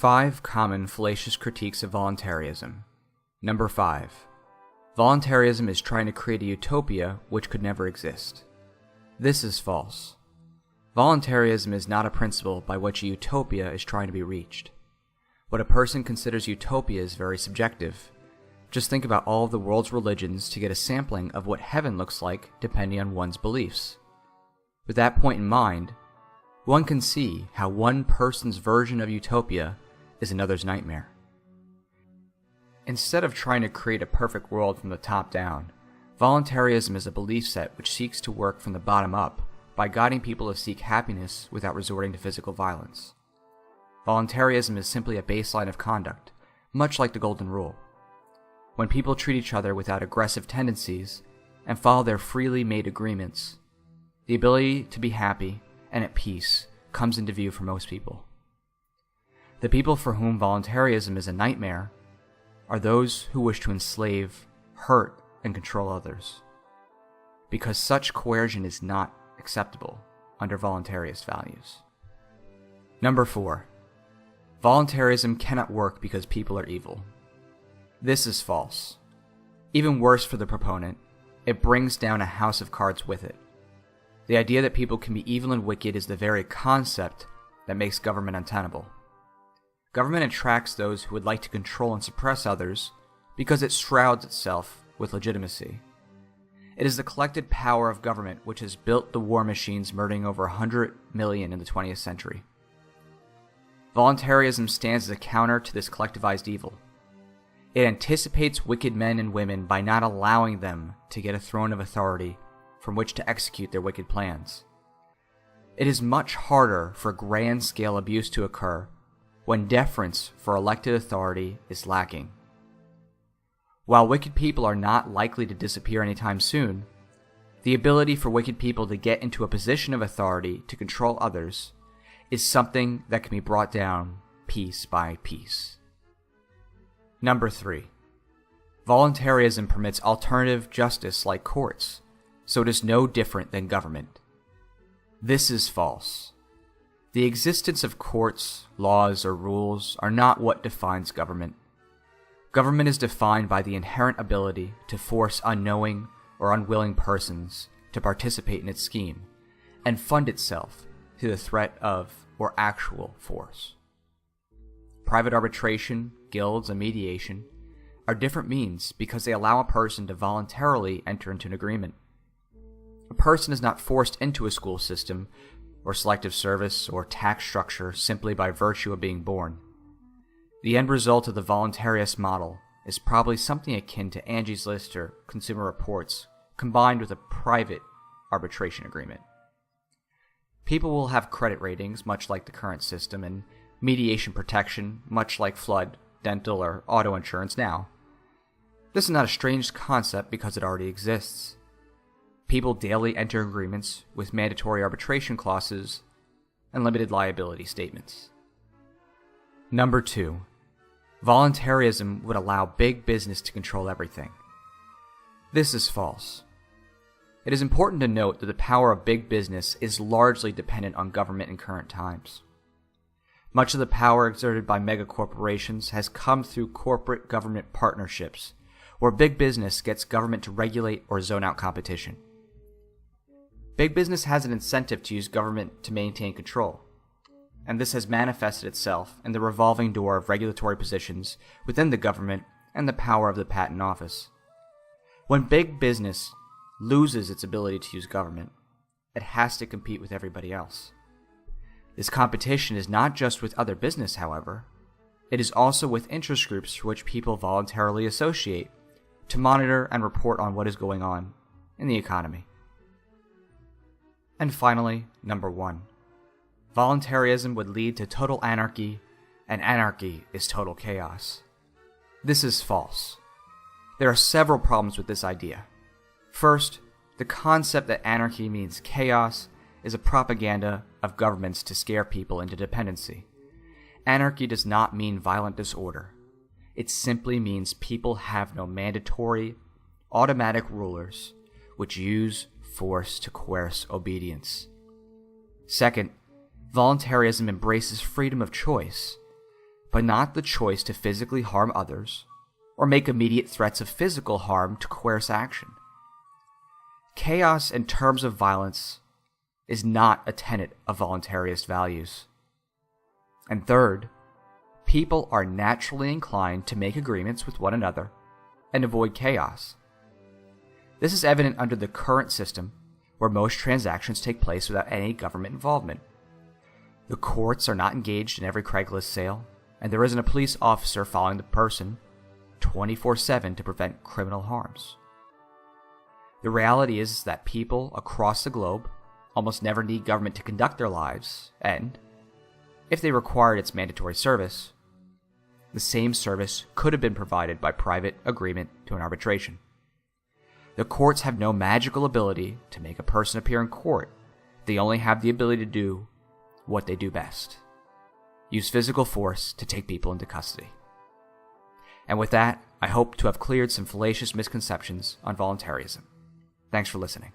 5 common fallacious critiques of voluntarism. Number 5. Voluntarism is trying to create a utopia which could never exist. This is false. Voluntarism is not a principle by which a utopia is trying to be reached. What a person considers utopia is very subjective. Just think about all of the world's religions to get a sampling of what heaven looks like depending on one's beliefs. With that point in mind, one can see how one person's version of utopia is another's nightmare. Instead of trying to create a perfect world from the top down, voluntarism is a belief set which seeks to work from the bottom up by guiding people to seek happiness without resorting to physical violence. Voluntarism is simply a baseline of conduct, much like the Golden Rule. When people treat each other without aggressive tendencies and follow their freely made agreements, the ability to be happy and at peace comes into view for most people. The people for whom voluntarism is a nightmare are those who wish to enslave, hurt, and control others, because such coercion is not acceptable under voluntarist values. Number 4. Voluntarism cannot work because people are evil. This is false. Even worse for the proponent, it brings down a house of cards with it. The idea that people can be evil and wicked is the very concept that makes government untenable. Government attracts those who would like to control and suppress others because it shrouds itself with legitimacy. It is the collected power of government which has built the war machines murdering over 100 million in the 20th century. Voluntarism stands as a counter to this collectivized evil. It anticipates wicked men and women by not allowing them to get a throne of authority from which to execute their wicked plans. It is much harder for grand-scale abuse to occur when deference for elected authority is lacking. While wicked people are not likely to disappear anytime soon, the ability for wicked people to get into a position of authority to control others is something that can be brought down piece by piece. Number 3. Voluntarism permits alternative justice like courts, so it is no different than government. This is false. The existence of courts, laws, or rules are not what defines government. Government is defined by the inherent ability to force unknowing or unwilling persons to participate in its scheme and fund itself through the threat of or actual force. Private arbitration, guilds, and mediation are different means because they allow a person to voluntarily enter into an agreement. A person is not forced into a school system or selective service or tax structure simply by virtue of being born. The end result of the voluntarist model is probably something akin to Angie's List or Consumer Reports combined with a private arbitration agreement. People will have credit ratings much like the current system and mediation protection much like flood, dental, or auto insurance now. This is not a strange concept because it already exists. People daily enter agreements with mandatory arbitration clauses and limited liability statements. Number 2. Voluntarism would allow big business to control everything. This is false. It is important to note that the power of big business is largely dependent on government in current times. Much of the power exerted by megacorporations has come through corporate-government partnerships, where big business gets government to regulate or zone out competition. Big business has an incentive to use government to maintain control, and this has manifested itself in the revolving door of regulatory positions within the government and the power of the patent office. When big business loses its ability to use government, it has to compete with everybody else. This competition is not just with other business, however. It is also with interest groups for which people voluntarily associate to monitor and report on what is going on in the economy. And finally, number 1. Voluntarism would lead to total anarchy, and anarchy is total chaos. This is false. There are several problems with this idea. First, the concept that anarchy means chaos is a propaganda of governments to scare people into dependency. Anarchy does not mean violent disorder. It simply means people have no mandatory, automatic rulers which use force to coerce obedience. Second, voluntarism embraces freedom of choice. but not the choice to physically harm others or make immediate threats of physical harm to coerce action. Chaos in terms of violence is not a tenet of voluntarist values. And third, people are naturally inclined to make agreements with one another and avoid chaos. This is evident under the current system, where most transactions take place without any government involvement. The courts are not engaged in every Craigslist sale, and there isn't a police officer following the person 24/7 to prevent criminal harms. The reality is that people across the globe almost never need government to conduct their lives, and, if they required its mandatory service, the same service could have been provided by private agreement to an arbitration. The courts have no magical ability to make a person appear in court. They only have the ability to do what they do best: use physical force to take people into custody. And with that, I hope to have cleared some fallacious misconceptions on voluntarism. Thanks for listening.